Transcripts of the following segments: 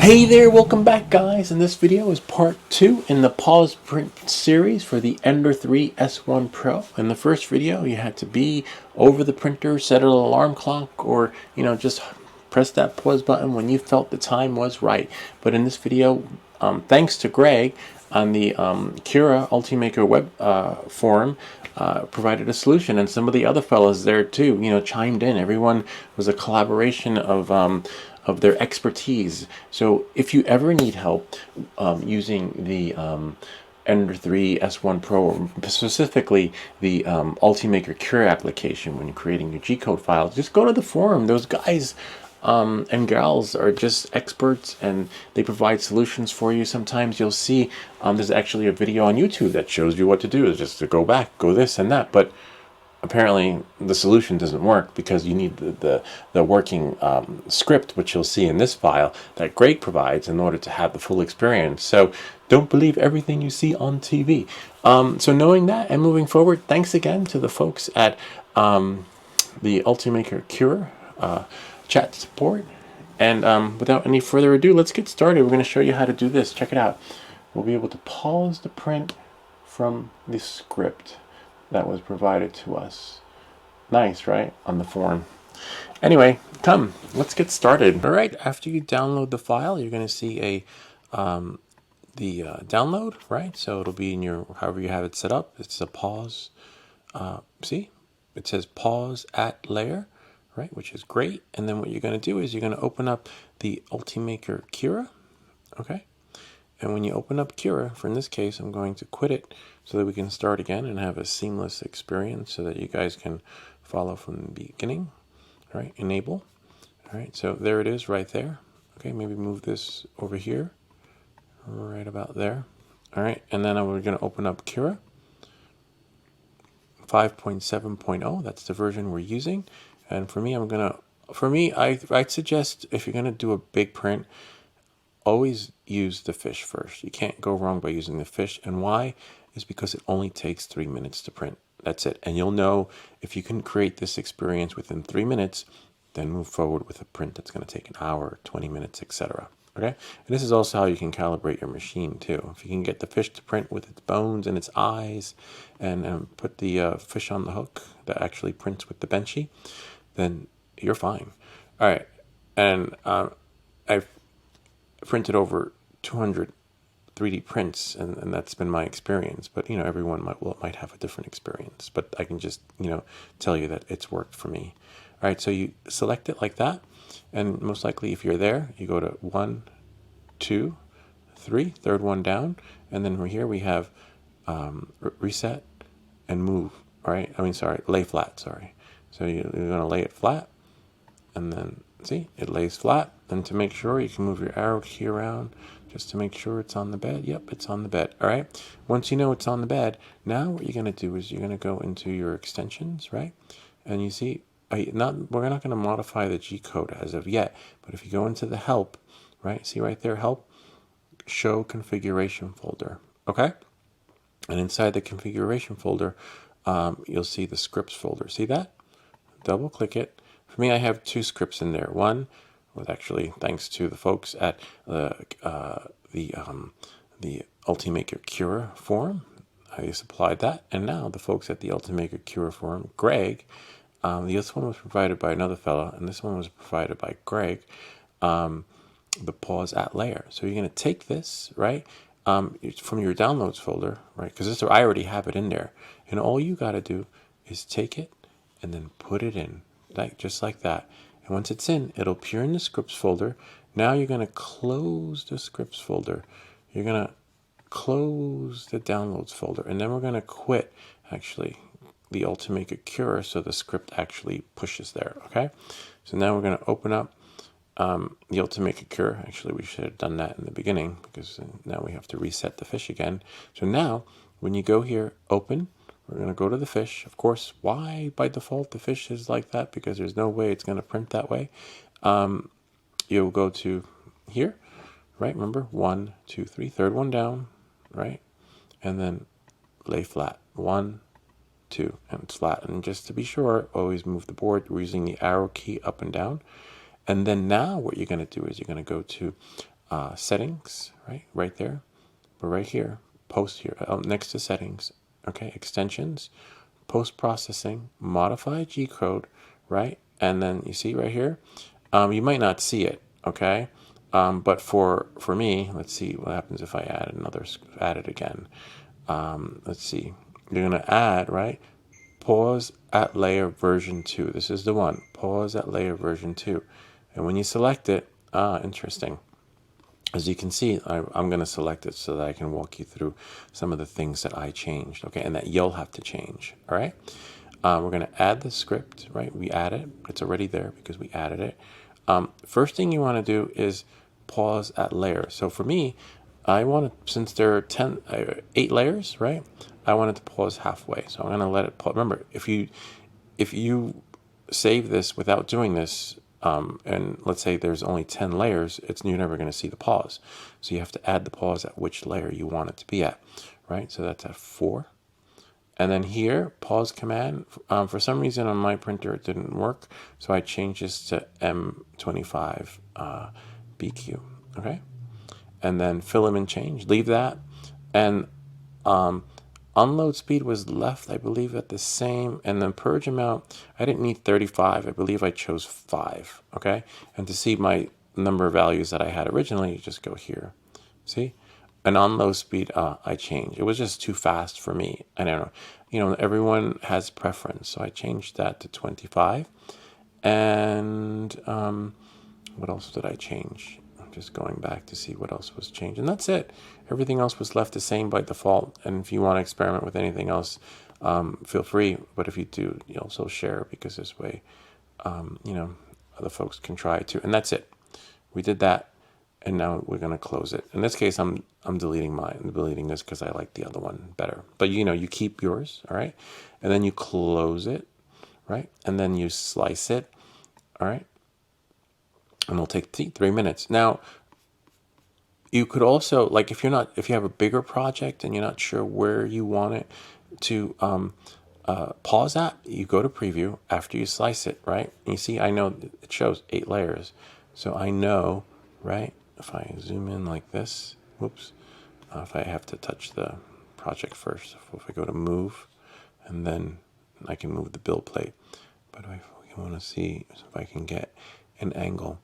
Hey there, welcome back guys, and this video is part 2 in the pause print series for the Ender 3 S1 Pro. In the first video you had to be over the printer, set an alarm clock, or just press that pause button when you felt the time was right. But in this video, thanks to Greg on the Cura Ultimaker web forum, provided a solution, and some of the other fellows there too, chimed in. Everyone was a collaboration of their expertise. So if you ever need help using the Ender 3 S1 Pro, or specifically the Ultimaker Cura application when you're creating your G-code files, just go to the forum. Those guys and gals are just experts, and they provide solutions for you. Sometimes you'll see there's actually a video on YouTube that shows you what to do. It's just to go back, go this and that. But apparently the solution doesn't work because you need the working script, which you'll see in this file, that Greg provides in order to have the full experience. So don't believe everything you see on TV. So knowing that and moving forward, thanks again to the folks at the Ultimaker Cura chat support. And without any further ado, let's get started. We're going to show you how to do this. Check it out. We'll be able to pause the print from the script that was provided to us. Nice, right? On the forum. Anyway, let's get started. All right, after you download the file, you're going to see a download, right? So it'll be in your, however you have it set up. It's a pause. See, it says pause at layer, right? Which is great. And then what you're going to do is you're going to open up the Ultimaker Cura, okay? And when you open up Cura, for in this case, I'm going to quit it so that we can start again and have a seamless experience so that you guys can follow from the beginning. All right, enable. All right, so there it is right there. Okay, maybe move this over here, right about there. All right, and then we're going to open up Cura 5.7.0. That's the version we're using. And for me, I'd suggest if you're going to do a big print, always use the fish first. You can't go wrong by using the fish. And why? Is because it only takes 3 minutes to print. That's it. And you'll know if you can create this experience within 3 minutes, then move forward with a print that's going to take an hour, 20 minutes, etc. Okay? And this is also how you can calibrate your machine too. If you can get the fish to print with its bones and its eyes, and put the fish on the hook that actually prints with the benchy, then you're fine. All right. And I've printed over 200 3D prints, and that's been my experience. But everyone might have a different experience. But I can just tell you that it's worked for me. All right, so you select it like that, and most likely if you're there, you go to 1, 2, 3, third one down, and then from here we have reset and move. All right, lay flat. Sorry. So you're going to lay it flat, and then see, it lays flat. And to make sure, you can move your arrow key around just to make sure it's on the bed. Yep, it's on the bed. All right. Once you know it's on the bed, now what you're going to do is you're going to go into your extensions, right? And you see, we're not going to modify the G code as of yet, but if you go into the help, right? See right there, help, show configuration folder. Okay. And inside the configuration folder, you'll see the scripts folder. See that? Double click it. For me, I have 2 scripts in there. One was actually thanks to the folks at the Ultimaker Cura forum. I supplied that, and now the folks at the Ultimaker Cura forum, Greg. This one was provided by another fellow, and this one was provided by Greg. The PauseAtLayer. So you're going to take this, right, from your downloads folder, right? Because I already have it in there, and all you got to do is take it and then put it in, just like that. And once it's in, it'll appear in the scripts folder. Now you're going to close the scripts folder. You're going to close the downloads folder. And then we're going to quit, actually, the Ultimaker Cura so the script actually pushes there, okay? So now we're going to open up the Ultimaker Cura. Actually, we should have done that in the beginning because now we have to reset the fish again. So now, when you go here, open, we're going to go to the fish. Of course, why by default the fish is like that? Because there's no way it's going to print that way. You'll go to here, right? Remember, 1, 2, 3, third one down, right? And then lay flat. 1, 2, and it's flat. And just to be sure, always move the board. We're using the arrow key up and down. And then now what you're going to do is you're going to go to settings, right there. But right here, post here, next to settings, okay, extensions, post processing, modify G code, right? And then you see right here, you might not see it, okay? But for me, let's see what happens if I add it again. Let's see, you're gonna add, right? Pause at layer version 2. This is the one, pause at layer version 2. And when you select it, interesting. As you can see, I'm going to select it so that I can walk you through some of the things that I changed, okay, and that you'll have to change, all right? We're going to add the script, right? We add it. It's already there because we added it. First thing you want to do is pause at layer. So for me, I want to, since there are 8 layers, right? I want it to pause halfway. So I'm going to let it pause. Remember, if you save this without doing this, and let's say there's only 10 layers, you're never going to see the pause. So you have to add the pause at which layer you want it to be at, right? So that's at 4. And then here, pause command, for some reason on my printer it didn't work, so I changed this to M25 BQ, okay? And then filament change, leave that. And unload speed was left, I believe, at the same. And then purge amount, I didn't need 35. I believe I chose 5, okay? And to see my number of values that I had originally, you just go here. See? And unload speed, I changed. It was just too fast for me. I don't know. You know, everyone has preference. So I changed that to 25. And what else did I change? I'm just going back to see what else was changed. And that's it. Everything else was left the same by default. And if you want to experiment with anything else, feel free. But if you do, you also share, because this way, you know, other folks can try it too. And that's it. We did that. And now we're going to close it. In this case, I'm deleting mine. I'm deleting this because I like the other one better. But, you know, you keep yours, all right? And then you close it, right? And then you slice it, all right? And it'll take 3 minutes. Now, you could also, like, if you have a bigger project and you're not sure where you want it to pause at, you go to preview after you slice it, right? And you see, I know it shows 8 layers. So I know, right? If I zoom in like this, whoops, if I have to touch the project first, if I go to move, and then I can move the build plate. But if I want to see if I can get an angle.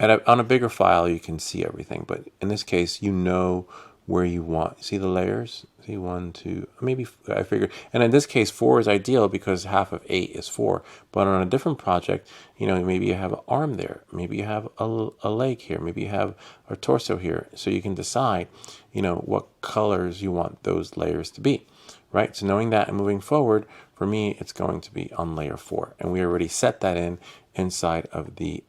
And on a bigger file, you can see everything. But in this case, you know where you want. See the layers? See 1, 2, maybe I figured. And in this case, 4 is ideal because half of 8 is 4. But on a different project, you know, maybe you have an arm there. Maybe you have a leg here. Maybe you have a torso here. So you can decide, you know, what colors you want those layers to be, right? So knowing that and moving forward, for me, it's going to be on layer 4. And we already set that inside of the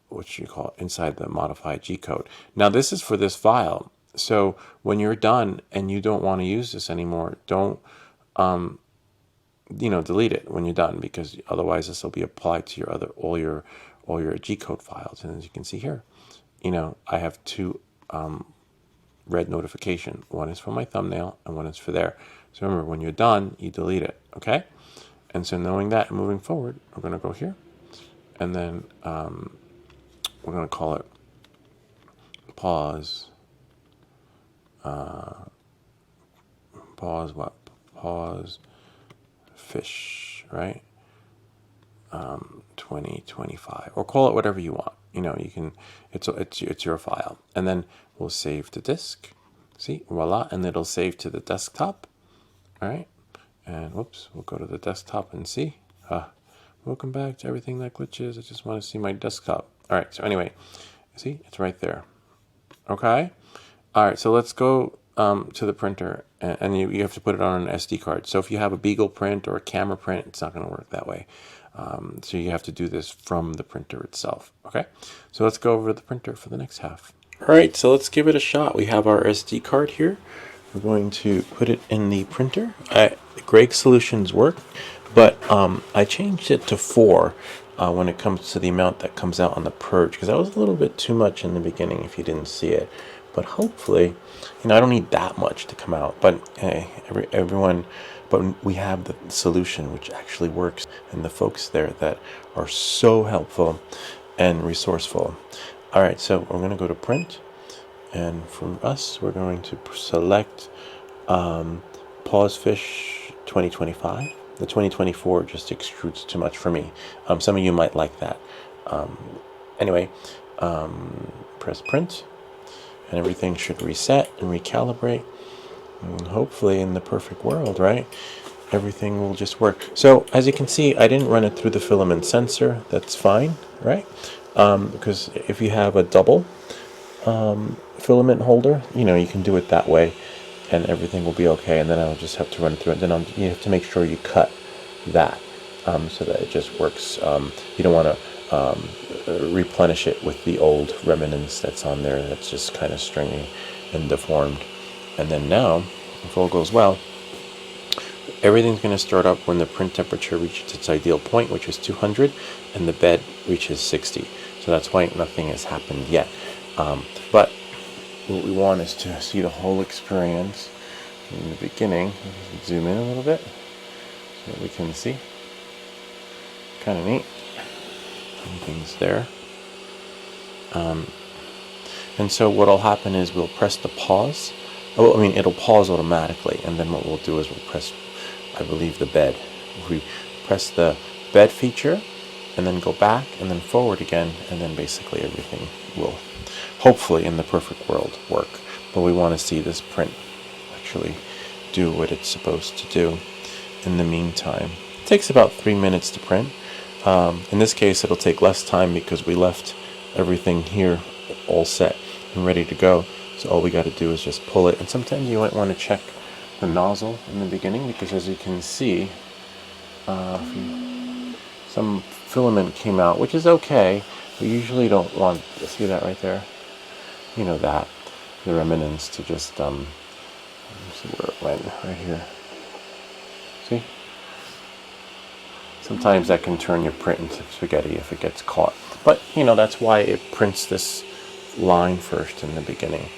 what you call it, inside the modified G code. Now this is for this file. So when you're done and you don't want to use this anymore, don't you know, delete it when you're done, because otherwise this will be applied to your all your G code files. And as you can see here, you know, I have 2 red notification. One is for my thumbnail and one is for there. So remember, when you're done, you delete it, okay? And so knowing that and moving forward, we're going to go here. And then we're going to call it pause. Pause what? Pause fish, right? 2025, or call it whatever you want. You know, you can. It's your file, and then we'll save to disk. See, voila, and it'll save to the desktop. All right, and whoops, we'll go to the desktop and see. Welcome back to Everything That Glitches. I just want to see my desktop. All right, so anyway, see, it's right there. Okay? All right, so let's go to the printer, and you have to put it on an SD card. So if you have a Beagle print or a camera print, it's not going to work that way. So you have to do this from the printer itself. Okay? So let's go over to the printer for the next half. All right, so let's give it a shot. We have our SD card here. We're going to put it in the printer. Greg Solutions work, but I changed it to 4 when it comes to the amount that comes out on the purge, because that was a little bit too much in the beginning if you didn't see it. But hopefully, you know, I don't need that much to come out. But hey, everyone, but we have the solution which actually works, and the folks there that are so helpful and resourceful. All right, so we're going to go to print, and from us, we're going to select Pause Fish 2025. The 2024 just extrudes too much for me. Some of you might like that. Anyway, press print, and everything should reset and recalibrate. And hopefully, in the perfect world, right, everything will just work. So as you can see, I didn't run it through the filament sensor. That's fine, right? Because if you have a double filament holder, you can do it that way, and everything will be okay. And then I'll just have to run it through it. Then you have to make sure you cut that so that it just works. You don't want to replenish it with the old remnants that's on there. That's just kind of stringy and deformed. And then now, if all goes well, everything's going to start up when the print temperature reaches its ideal point, which is 200, and the bed reaches 60. So that's why nothing has happened yet. But what we want is to see the whole experience in the beginning. Zoom in a little bit so that we can see. Kind of neat. Everything's there. And so what'll happen is we'll press the pause. Oh, I mean, it'll pause automatically, and then what we'll do is we'll press, I believe, the bed. We press the bed feature, and then go back, and then forward again, and then basically everything will, hopefully, in the perfect world, work. But we want to see this print actually do what it's supposed to do. In the meantime, it takes about 3 minutes to print. In this case, it'll take less time because we left everything here all set and ready to go. So all we got to do is just pull it. And sometimes you might want to check the nozzle in the beginning, because as you can see, some filament came out, which is okay. We usually don't want to see that right there. That the remnants to just let me see where it went, right here. See? Sometimes that can turn your print into spaghetti if it gets caught. But that's why it prints this line first in the beginning.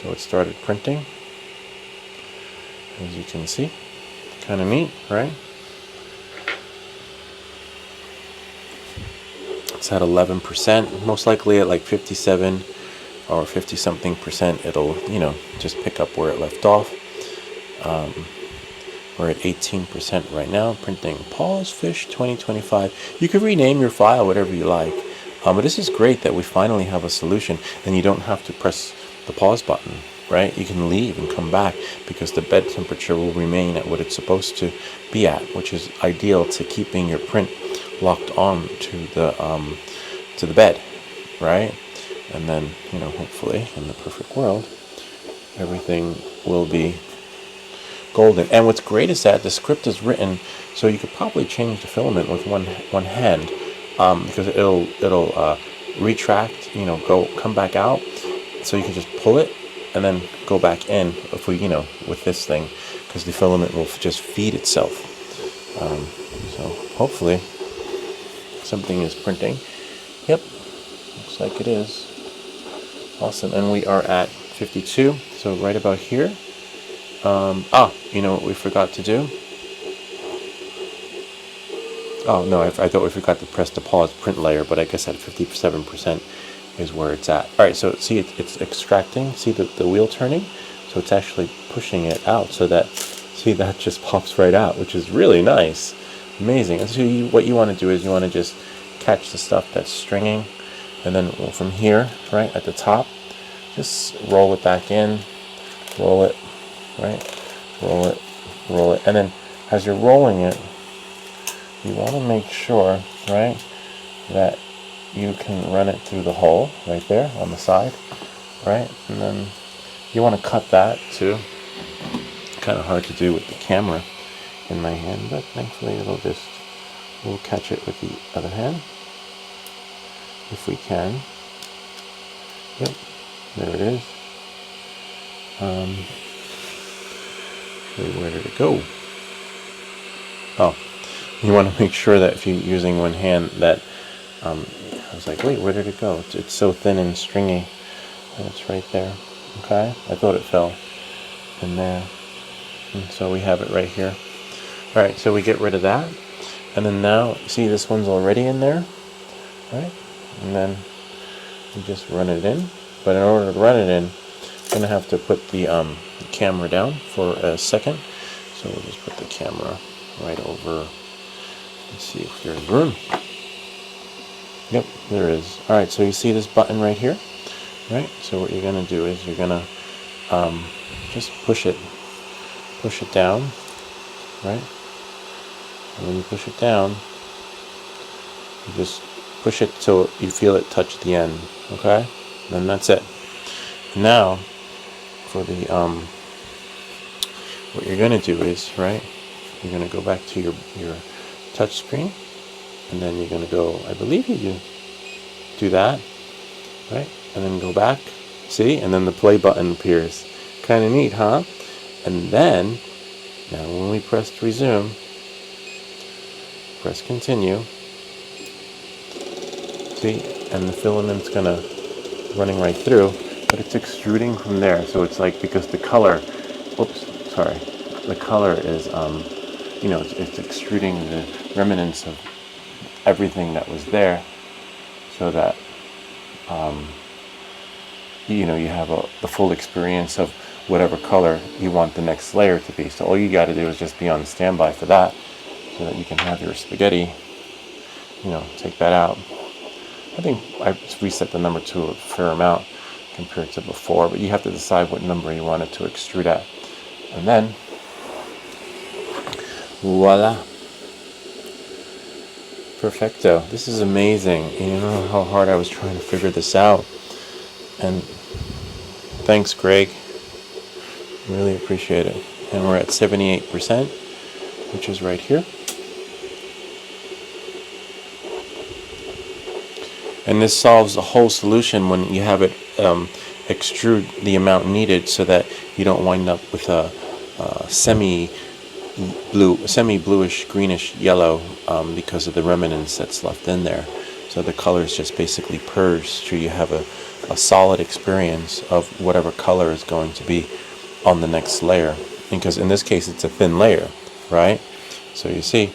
So it started printing, as you can see. Kind of neat, right? It's at 11%, most likely at like 57 or 50 something percent, it'll, just pick up where it left off. We're at 18% right now, printing Pause Fish 2025. You can rename your file whatever you like. But this is great that we finally have a solution, and you don't have to press the pause button, right? You can leave and come back, because the bed temperature will remain at what it's supposed to be at, which is ideal to keeping your print locked on to the bed, right? And then, hopefully, in the perfect world, everything will be golden. And what's great is that the script is written so you could probably change the filament with one hand, because it'll retract, come back out. So you can just pull it and then go back in if we, with this thing, because the filament will just feed itself. So hopefully something is printing. Yep, looks like it is. Awesome. And we are at 52, so right about here. You know what we forgot to do? Oh no, I thought we forgot to press the pause print layer, but I guess at 57% is where it's at. All right, so see it's extracting. See the wheel turning? So it's actually pushing it out, so that, see, that just pops right out, which is really nice. Amazing. And so what you want to do is you want to just catch the stuff that's stringing, and then from here, right at the top, just roll it back in, roll it, right, roll it, and then as you're rolling it, you want to make sure, right, that you can run it through the hole right there on the side, right, and then you want to cut that too. Kind of hard to do with the camera in my hand, but thankfully we'll catch it with the other hand if we can. Yep, there it is. Where did it go? Oh, you want to make sure that if you're using one hand that, I was like, wait, where did it go? It's so thin and stringy. And it's right there. Okay, I thought it fell in there. And so we have it right here. All right, so we get rid of that. And then now, see, this one's already in there, right? And then you just run it in. But in order to run it in, I'm going to have to put the camera down for a second. So we'll just put the camera right over. Let's see if there's room. Yep, there is. Alright, so you see this button right here? Right? So what you're going to do is you're going to just push it down, right? And when you push it down, you just push it till you feel it touch the end, okay? And that's it. Now, for the what you're going to do is, right, you're going to go back to your touch screen, and then you're going to go, I believe you do that, right? And then go back, see? And then the play button appears. Kind of neat, huh? And then, now when we press resume, press continue, see? And the filament's gonna running right through, but it's extruding from there. So it's like, because the color, the color is, you know, it's extruding the remnants of everything that was there, so that you know, you have the full experience of whatever color you want the next layer to be. So all you got to do is just be on standby for that, so that you can have your spaghetti, you know, take that out. I think I reset the number to a fair amount compared to before, but you have to decide what number you want it to extrude at. And then, voila. Perfecto. This is amazing. You know how hard I was trying to figure this out. And thanks, Greg. Really appreciate it. And we're at 78%, which is right here. And this solves the whole solution when you have it extrude the amount needed, so that you don't wind up with a semi-bluish, greenish yellow because of the remnants that's left in there. So the color is just basically purged, so you have a solid experience of whatever color is going to be on the next layer. Because in this case, it's a thin layer, right? So you see,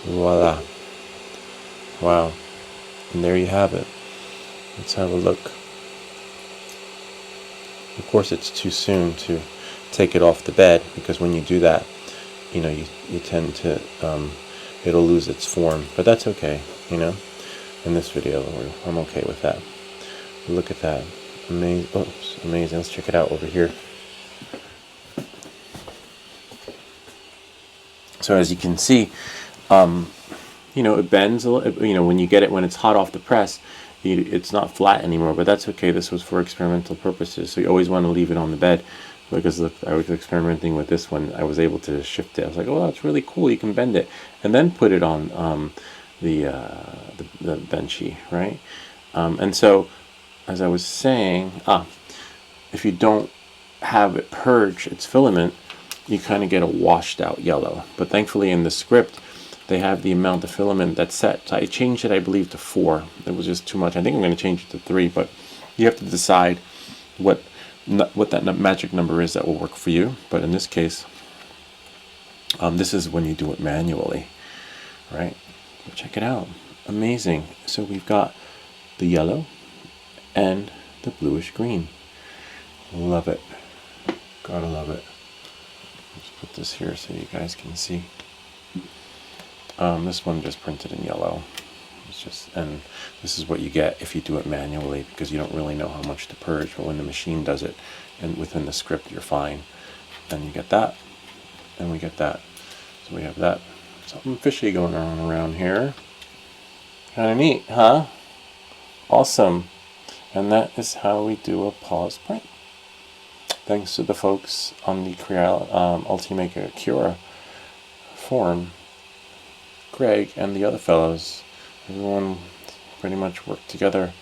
voila. Wow. And there you have it. Let's have a look. Of course, it's too soon to take it off the bed, because when you do that, you know, you tend to, it'll lose its form. But that's okay, you know. In this video, I'm okay with that. Look at that. Amazing. Oops, amazing. Let's check it out over here. So as you can see, you know, it bends a little. You know, when you get it, when it's hot off the press, it's not flat anymore. But that's okay. This was for experimental purposes. So you always want to leave it on the bed, because look, I was experimenting with this one. I was able to shift it. I was like, oh, that's really cool. You can bend it, and then put it on the benchy, right? And so, as I was saying, if you don't have it purge its filament, you kind of get a washed out yellow. But thankfully in the script, they have the amount of filament that's set. So I changed it, I believe, to 4. It was just too much. I think I'm going to change it to 3, but you have to decide what that magic number is that will work for you. But in this case, this is when you do it manually, right? Check it out. Amazing. So we've got the yellow and the bluish green. Love it. Gotta love it. Let's put this here so you guys can see. This one just printed in yellow. It's just, and this is what you get if you do it manually, because you don't really know how much to purge. But when the machine does it, and within the script, you're fine. And you get that, and we get that. So we have that. Something fishy going on around here. Kind of neat, huh? Awesome. And that is how we do a pause print. Thanks to the folks on the Ultimaker Cura forum, Greg and the other fellows. Everyone pretty much worked together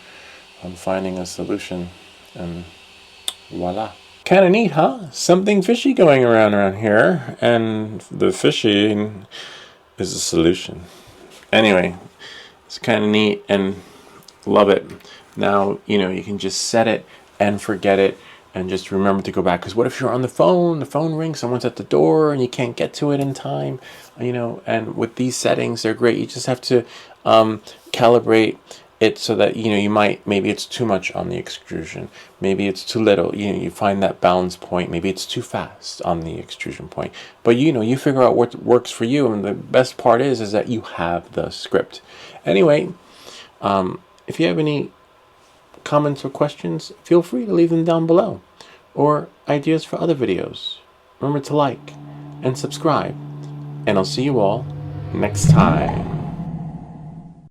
on finding a solution, and voila. Kind of neat, huh? Something fishy going around here, and the fishy is a solution. Anyway, it's kind of neat and love it. Now, you know, you can just set it and forget it, and just remember to go back. Because what if you're on the phone rings, someone's at the door, and you can't get to it in time, you know. And with these settings, they're great. You just have to calibrate it so that you might, maybe it's too much on the extrusion, maybe it's too little. You find that balance point. Maybe it's too fast on the extrusion point. But you figure out what works for you. And the best part is that you have the script. Anyway, if you have any comments or questions, feel free to leave them down below, or ideas for other videos. Remember to like and subscribe, and I'll see you all next time.